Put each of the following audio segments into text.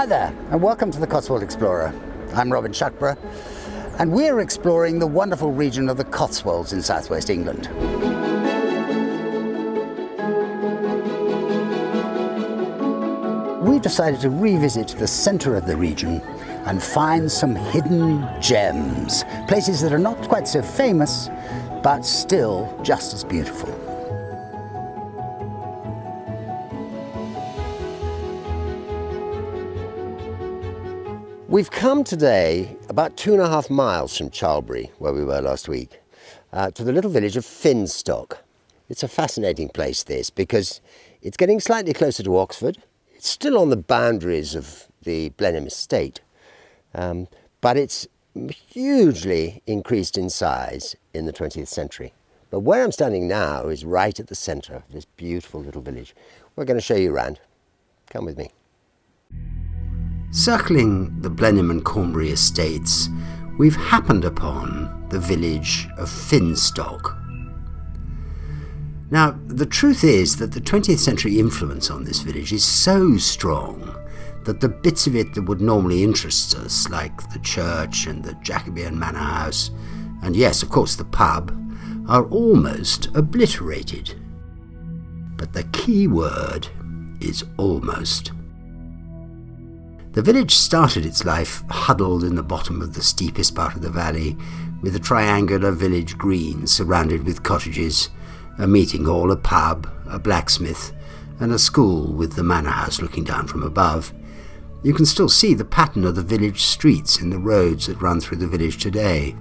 Hi there, and welcome to the Cotswold Explorer. I'm Robin Shuckburgh, and we're exploring the wonderful region of the Cotswolds in southwest England. We've decided to revisit the centre of the region and find some hidden gems, places that are not quite so famous, but still just as beautiful. We've come today about 2.5 miles from Charlbury, where we were last week, to the little village of Finstock. It's a fascinating place, this, because it's getting slightly closer to Oxford. It's still on the boundaries of the Blenheim estate, but it's hugely increased in size in the 20th century. But where I'm standing now is right at the centre of this beautiful little village. We're going to show you around. Come with me. Circling the Blenheim and Cornbury estates, we've happened upon the village of Finstock. Now, the truth is that the 20th century influence on this village is so strong that the bits of it that would normally interest us, like the church and the Jacobean manor house, and yes, of course, the pub, are almost obliterated. But the key word is almost. The village started its life huddled in the bottom of the steepest part of the valley, with a triangular village green surrounded with cottages, a meeting hall, a pub, a blacksmith, and a school with the manor house looking down from above. You can still see the pattern of the village streets in the roads that run through the village today.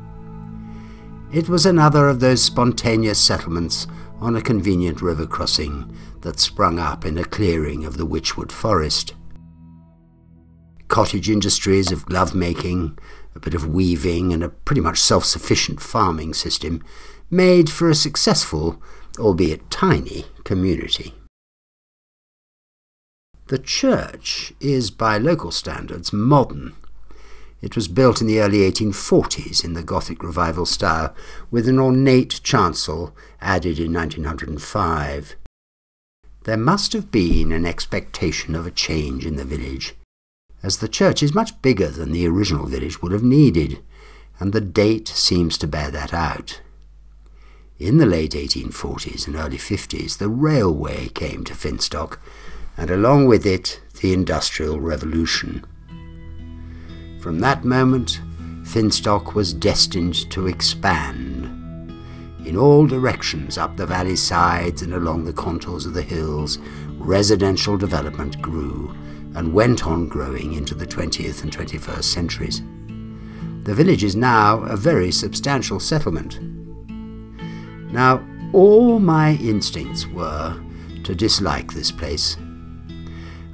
It was another of those spontaneous settlements on a convenient river crossing that sprung up in a clearing of the Witchwood Forest. Cottage industries of glove-making, a bit of weaving, and a pretty much self-sufficient farming system made for a successful, albeit tiny, community. The church is, by local standards, modern. It was built in the early 1840s in the Gothic Revival style, with an ornate chancel added in 1905. There must have been an expectation of a change in the village, as the church is much bigger than the original village would have needed, and the date seems to bear that out. In the late 1840s and early 50s, the railway came to Finstock, and along with it, the Industrial Revolution. From that moment, Finstock was destined to expand. In all directions up the valley sides and along the contours of the hills, residential development grew, and went on growing into the 20th and 21st centuries. The village is now a very substantial settlement. Now, all my instincts were to dislike this place.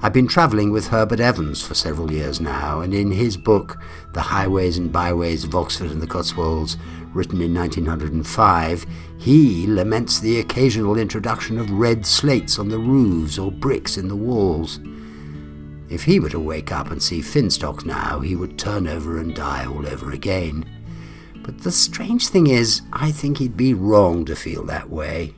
I've been travelling with Herbert Evans for several years now, and in his book, The Highways and Byways of Oxford and the Cotswolds, written in 1905, he laments the occasional introduction of red slates on the roofs or bricks in the walls. If he were to wake up and see Finstock now, he would turn over and die all over again. But the strange thing is, I think he'd be wrong to feel that way.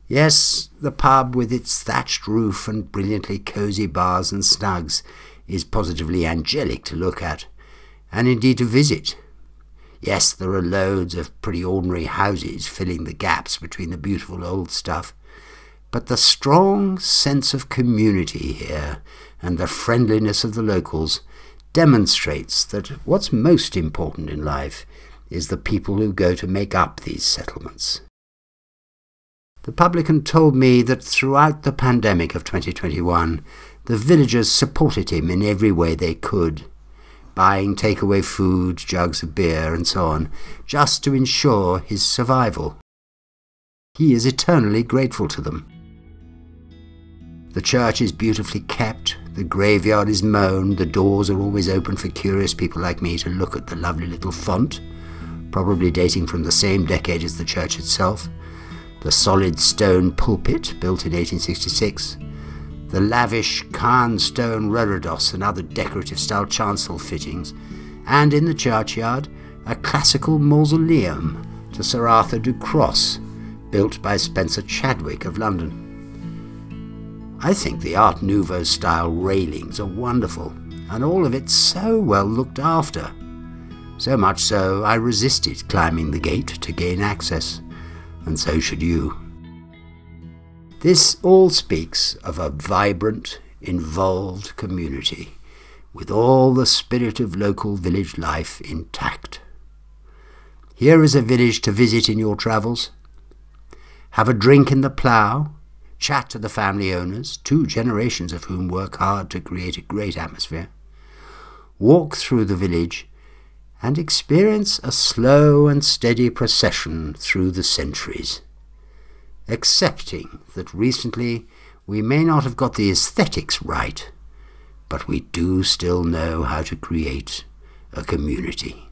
Yes, the pub with its thatched roof and brilliantly cosy bars and snugs is positively angelic to look at, and indeed to visit. Yes, there are loads of pretty ordinary houses filling the gaps between the beautiful old stuff, but the strong sense of community here and the friendliness of the locals demonstrates that what's most important in life is the people who go to make up these settlements. The publican told me that throughout the pandemic of 2021, the villagers supported him in every way they could, buying takeaway food, jugs of beer and so on, just to ensure his survival. He is eternally grateful to them. The church is beautifully kept, the graveyard is mown, the doors are always open for curious people like me to look at the lovely little font, probably dating from the same decade as the church itself, the solid stone pulpit built in 1866, the lavish carn stone reredos and other decorative style chancel fittings, and in the churchyard a classical mausoleum to Sir Arthur du Cross, built by Spencer Chadwick of London. I think the Art Nouveau style railings are wonderful, and all of it so well looked after. So much so I resisted climbing the gate to gain access, and so should you. This all speaks of a vibrant, involved community, with all the spirit of local village life intact. Here is a village to visit in your travels. Have a drink in the plough, chat to the family owners, 2 generations of whom work hard to create a great atmosphere. Walk through the village and experience a slow and steady procession through the centuries, accepting that recently we may not have got the aesthetics right, but we do still know how to create a community.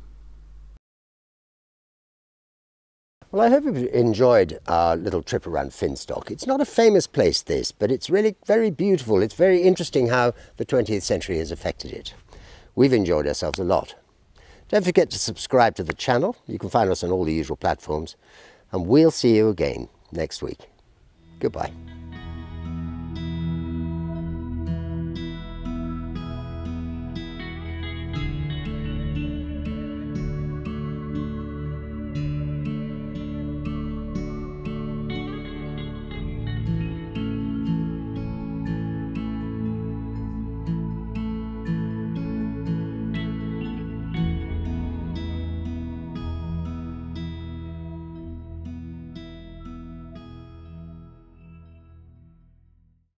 Well, I hope you've enjoyed our little trip around Finstock. It's not a famous place, this, but it's really very beautiful. It's very interesting how the 20th century has affected it. We've enjoyed ourselves a lot. Don't forget to subscribe to the channel. You can find us on all the usual platforms. And we'll see you again next week. Goodbye.